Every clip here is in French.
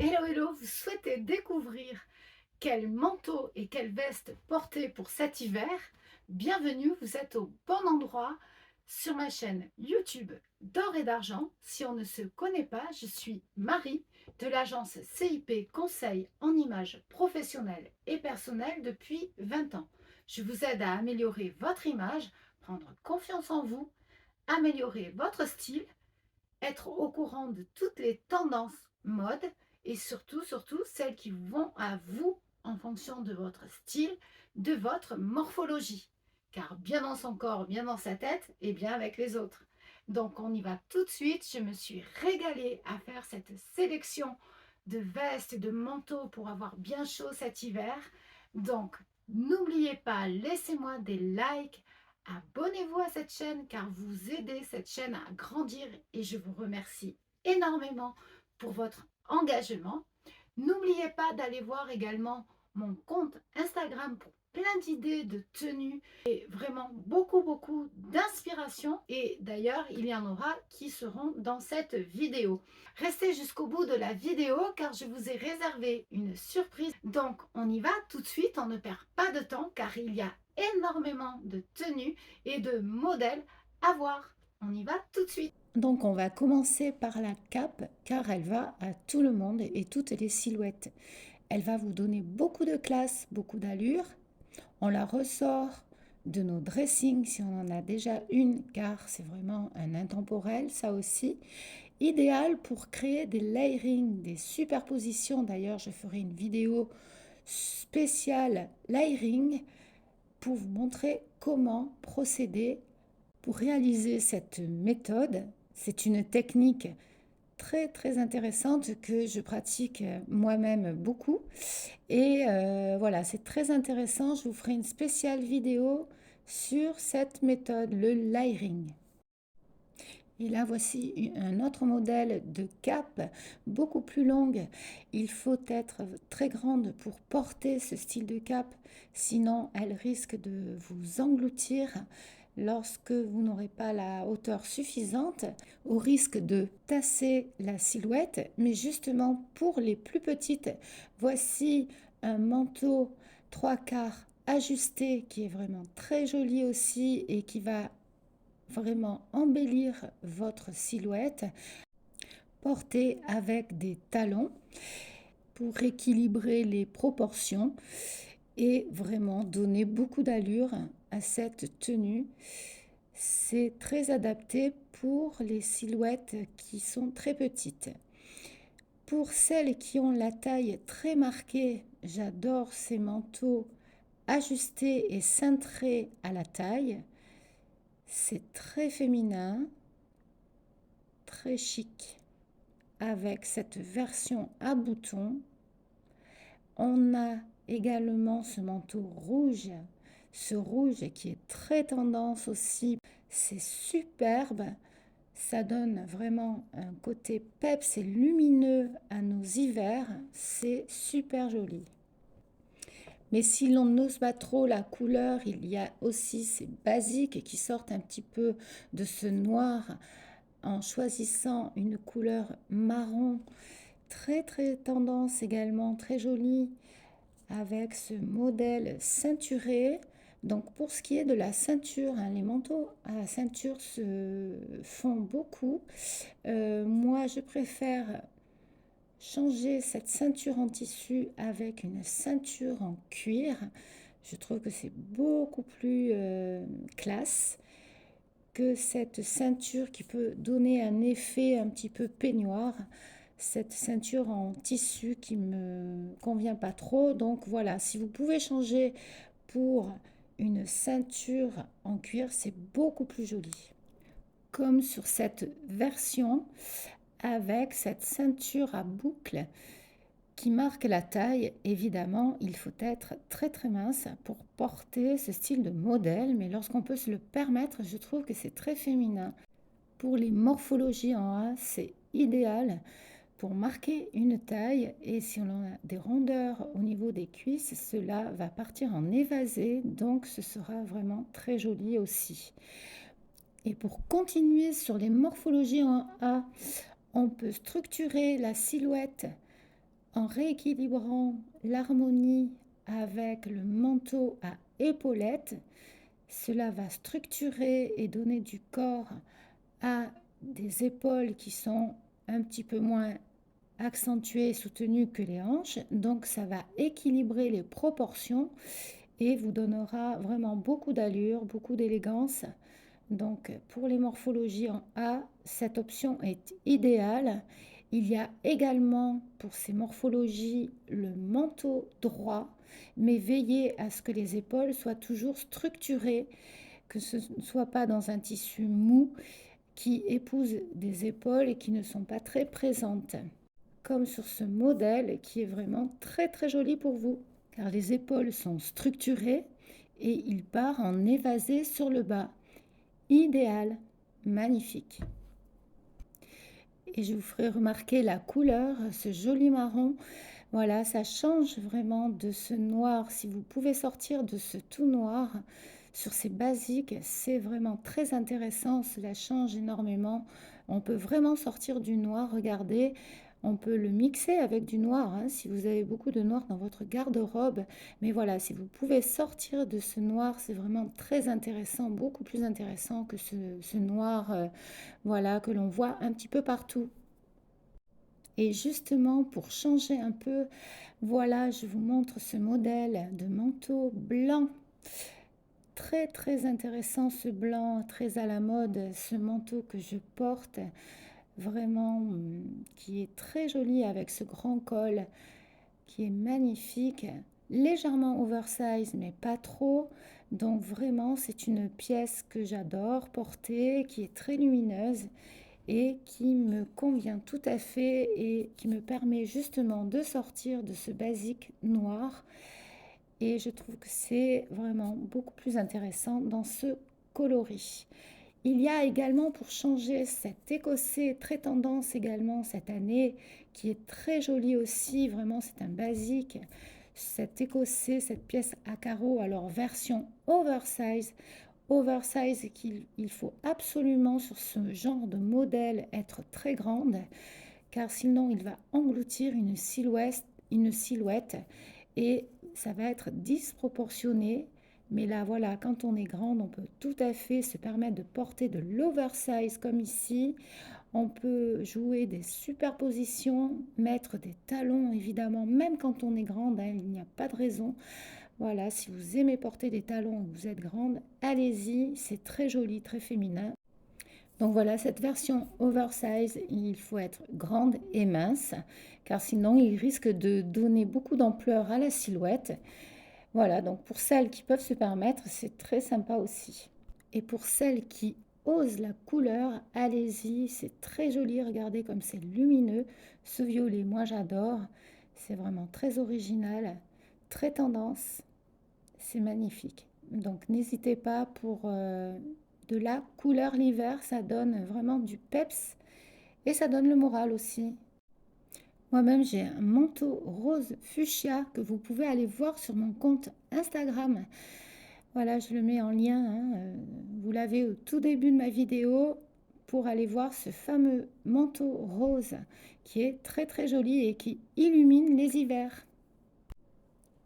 Hello, hello, vous souhaitez découvrir quel manteau et quelle veste porter pour cet hiver? Bienvenue, vous êtes au bon endroit sur ma chaîne YouTube d'or et d'argent. Si on ne se connaît pas, je suis Marie de l'agence CIP Conseil en images professionnelles et personnelles depuis 20 ans. Je vous aide à améliorer votre image, prendre confiance en vous, améliorer votre style, être au courant de toutes les tendances mode et surtout celles qui vont à vous en fonction de votre style, de votre morphologie. Car bien dans son corps, bien dans sa tête et bien avec les autres. Donc on y va tout de suite. Je me suis régalée à faire cette sélection de vestes et de manteaux pour avoir bien chaud cet hiver. Donc n'oubliez pas, laissez-moi des likes, abonnez-vous à cette chaîne car vous aidez cette chaîne à grandir et je vous remercie énormément pour votre engagement. N'oubliez pas d'aller voir également mon compte Instagram pour plein d'idées de tenues et vraiment beaucoup d'inspiration. Et d'ailleurs, il y en aura qui seront dans cette vidéo. Restez jusqu'au bout de la vidéo car je vous ai réservé une surprise. Donc, on y va tout de suite, on ne perd pas de temps car il y a énormément de tenues et de modèles à voir. On y va tout de suite. Donc on va commencer par la cape car elle va à tout le monde et toutes les silhouettes. Elle va vous donner beaucoup de classe, beaucoup d'allure. On la ressort de nos dressings si on en a déjà une car c'est vraiment un intemporel ça aussi. Idéal pour créer des layering, des superpositions. D'ailleurs je ferai une vidéo spéciale layering pour vous montrer comment procéder pour réaliser cette méthode. C'est une technique très intéressante que je pratique moi-même beaucoup. Et voilà, c'est très intéressant. Je vous ferai une spéciale vidéo sur cette méthode, le layering. Et là, voici un autre modèle de cape, beaucoup plus longue. Il faut être très grande pour porter ce style de cape, sinon elle risque de vous engloutir lorsque vous n'aurez pas la hauteur suffisante, au risque de tasser la silhouette. Mais justement, pour les plus petites, voici un manteau 3/4 ajusté qui est vraiment très joli aussi et qui va vraiment embellir votre silhouette, portée avec des talons pour équilibrer les proportions et vraiment donner beaucoup d'allure à cette tenue. C'est très adapté pour les silhouettes qui sont très petites. Pour celles qui ont la taille très marquée, j'adore ces manteaux ajustés et cintrés à la taille. C'est très féminin, très chic, avec cette version à boutons. On a également ce manteau rouge, ce rouge qui est très tendance aussi. C'est superbe, ça donne vraiment un côté peps et lumineux à nos hivers. C'est super joli. Mais si l'on n'ose pas trop la couleur, il y a aussi ces basiques qui sortent un petit peu de ce noir en choisissant une couleur marron très tendance également, très jolie, avec ce modèle ceinturé. Donc pour ce qui est de la ceinture, hein, les manteaux à ceinture se font beaucoup. Moi je préfère changer cette ceinture en tissu avec une ceinture en cuir. Je trouve que c'est beaucoup plus classe que cette ceinture qui peut donner un effet un petit peu peignoir. Cette ceinture en tissu qui me convient pas trop. Donc voilà, si vous pouvez changer pour une ceinture en cuir, c'est beaucoup plus joli. Comme sur cette version avec cette ceinture à boucle qui marque la taille. Évidemment, il faut être très mince pour porter ce style de modèle, mais lorsqu'on peut se le permettre, je trouve que c'est très féminin. Pour les morphologies en A, c'est idéal pour marquer une taille, et si on a des rondeurs au niveau des cuisses, cela va partir en évasé, donc ce sera vraiment très joli aussi. Et pour continuer sur les morphologies en A, on peut structurer la silhouette En rééquilibrant l'harmonie avec le manteau à épaulettes, cela va structurer et donner du corps à des épaules qui sont un petit peu moins accentuées et soutenues que les hanches. Donc ça va équilibrer les proportions et vous donnera vraiment beaucoup d'allure, beaucoup d'élégance. Donc pour les morphologies en A, cette option est idéale. Il y a également pour ces morphologies le manteau droit, mais veillez à ce que les épaules soient toujours structurées, que ce ne soit pas dans un tissu mou qui épouse des épaules et qui ne sont pas très présentes. Comme sur ce modèle qui est vraiment très très joli pour vous, car les épaules sont structurées et il part en évasé sur le bas. Idéal, magnifique. Et je vous ferai remarquer la couleur, ce joli marron. Voilà, ça change vraiment de ce noir. Si vous pouvez sortir de ce tout noir sur ces basiques, c'est vraiment très intéressant. Cela change énormément. On peut vraiment sortir du noir. Regardez, on peut le mixer avec du noir, hein, si vous avez beaucoup de noir dans votre garde-robe. Mais voilà, si vous pouvez sortir de ce noir, c'est vraiment très intéressant, beaucoup plus intéressant que ce noir voilà, que l'on voit un petit peu partout. Et justement, pour changer un peu, voilà, je vous montre ce modèle de manteau blanc. Très très intéressant ce blanc, très à la mode, ce manteau que je porte, vraiment qui est très joli avec ce grand col qui est magnifique, légèrement oversize mais pas trop. Donc vraiment c'est une pièce que j'adore porter, qui est très lumineuse et qui me convient tout à fait et qui me permet justement de sortir de ce basique noir. Et je trouve que c'est vraiment beaucoup plus intéressant dans ce coloris. Il y a également, pour changer, cet écossais très tendance également cette année, qui est très joli aussi, vraiment c'est un basique. Cet écossais, cette pièce à carreaux, alors version oversize, qu'il faut absolument sur ce genre de modèle être très grande, car sinon il va engloutir une silhouette et ça va être disproportionné. Mais là, voilà, quand on est grande, on peut tout à fait se permettre de porter de l'oversize comme ici. On peut jouer des superpositions, mettre des talons, évidemment, même quand on est grande, hein, il n'y a pas de raison. Voilà, si vous aimez porter des talons et que vous êtes grande, allez-y, c'est très joli, très féminin. Donc voilà, cette version oversize, il faut être grande et mince, car sinon il risque de donner beaucoup d'ampleur à la silhouette. Voilà, donc pour celles qui peuvent se permettre, c'est très sympa aussi. Et pour celles qui osent la couleur, allez-y, c'est très joli, regardez comme c'est lumineux. Ce violet, moi j'adore, c'est vraiment très original, très tendance, c'est magnifique. Donc n'hésitez pas pour de la couleur l'hiver, ça donne vraiment du peps et ça donne le moral aussi. Moi-même, j'ai un manteau rose fuchsia que vous pouvez aller voir sur mon compte Instagram. Voilà, je le mets en lien, hein, vous l'avez au tout début de ma vidéo pour aller voir ce fameux manteau rose qui est très très joli et qui illumine les hivers.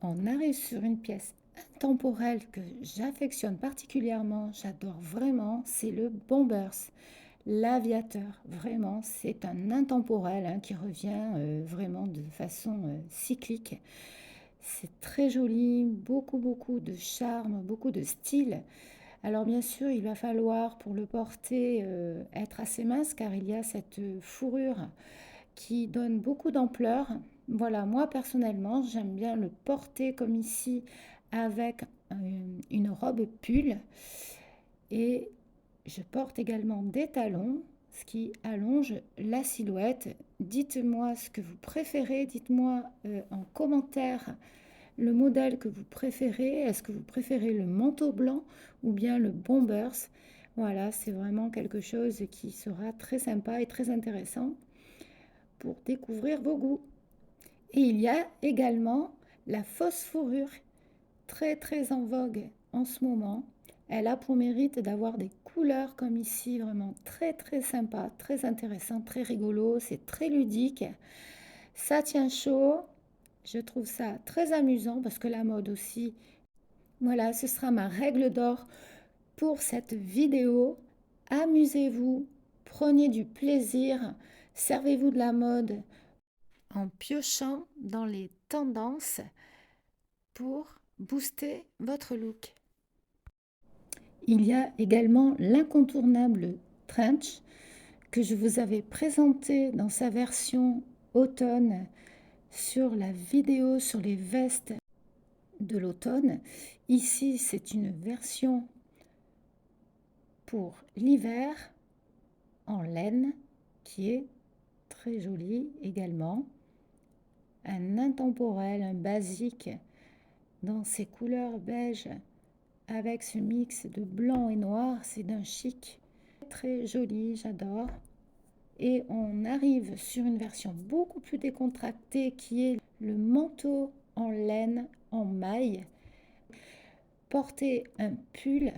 On arrive sur une pièce intemporelle que j'affectionne particulièrement, j'adore vraiment, c'est le Bombers. L'aviateur, vraiment, c'est un intemporel, hein, qui revient vraiment de façon cyclique. C'est très joli, beaucoup de charme, beaucoup de style. Alors bien sûr, il va falloir pour le porter être assez mince car il y a cette fourrure qui donne beaucoup d'ampleur. Voilà, moi personnellement, j'aime bien le porter comme ici avec une robe pull et je porte également des talons, ce qui allonge la silhouette. Dites-moi ce que vous préférez, dites-moi en commentaire le modèle que vous préférez. Est-ce que vous préférez le manteau blanc ou bien le Bombers? Voilà, c'est vraiment quelque chose qui sera très sympa et très intéressant pour découvrir vos goûts. Et il y a également la fausse fourrure, très très en vogue en ce moment. Elle a pour mérite d'avoir des couleurs comme ici, vraiment très très sympa, très intéressant, très rigolo, c'est très ludique. Ça tient chaud. Je trouve ça très amusant parce que la mode aussi. Voilà, ce sera ma règle d'or pour cette vidéo. Amusez-vous, prenez du plaisir, servez-vous de la mode en piochant dans les tendances pour booster votre look. Il y a également l'incontournable trench que je vous avais présenté dans sa version automne sur la vidéo sur les vestes de l'automne. Ici, c'est une version pour l'hiver en laine qui est très jolie également. Un intemporel, un basique dans ses couleurs beige avec ce mix de blanc et noir, c'est d'un chic très joli, j'adore. Et on arrive sur une version beaucoup plus décontractée qui est le manteau en laine en maille. Porter un pull,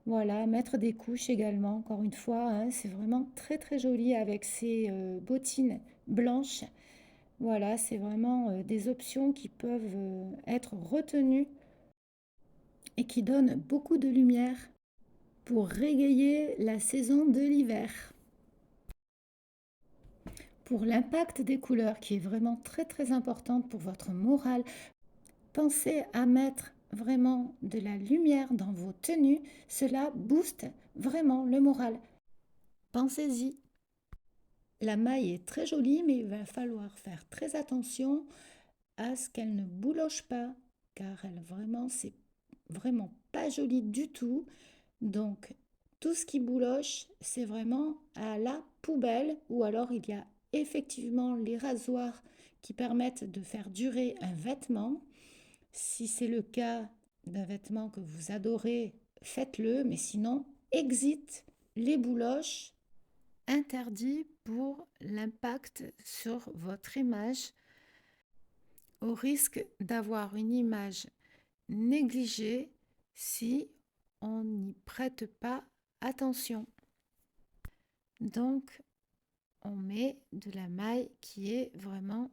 voilà, mettre des couches également, encore une fois, hein, c'est vraiment très très joli avec ces bottines blanches. Voilà, c'est vraiment des options qui peuvent être retenues et qui donnent beaucoup de lumière pour régayer la saison de l'hiver. Pour l'impact des couleurs qui est vraiment très très importante pour votre morale, pensez à mettre vraiment de la lumière dans vos tenues, cela booste vraiment le moral. Pensez-y. La maille est très jolie, mais il va falloir faire très attention à ce qu'elle ne bouloche pas, car elle vraiment, c'est vraiment pas joli du tout. Donc, tout ce qui bouloche, c'est vraiment à la poubelle, ou alors il y a effectivement les rasoirs qui permettent de faire durer un vêtement. Si c'est le cas d'un vêtement que vous adorez, faites-le, mais sinon, exit les bouloches, interdit pour l'impact sur votre image, au risque d'avoir une image négligée si on n'y prête pas attention. Donc, on met de la maille qui est vraiment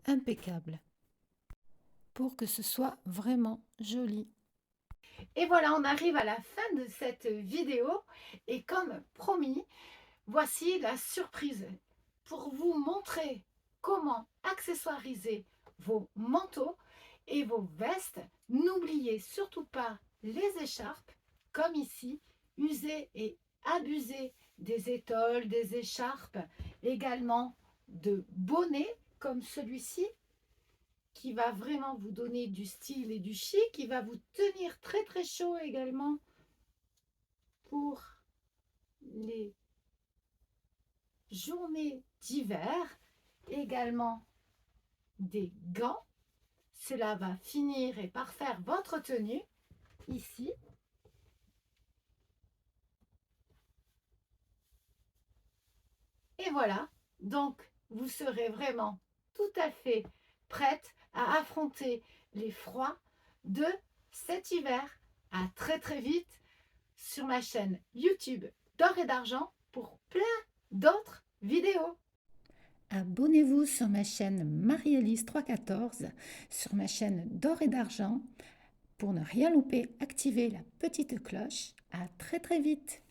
impeccable pour que ce soit vraiment joli. Et voilà, on arrive à la fin de cette vidéo et comme promis, voici la surprise pour vous montrer comment accessoiriser vos manteaux et vos vestes. N'oubliez surtout pas les écharpes, comme ici, usez et abusez des étoiles, des écharpes, également de bonnets comme celui-ci qui va vraiment vous donner du style et du chic, qui va vous tenir très très chaud également pour les journées d'hiver, également des gants. Cela va finir et parfaire votre tenue ici. Et voilà, donc vous serez vraiment tout à fait prête à affronter les froids de cet hiver. À très très vite sur ma chaîne YouTube d'Or et d'Argent pour plein d'autres vidéos. Abonnez-vous sur ma chaîne Marie-Élise 314, sur ma chaîne d'Or et d'Argent. Pour ne rien louper, activez la petite cloche. À très très vite.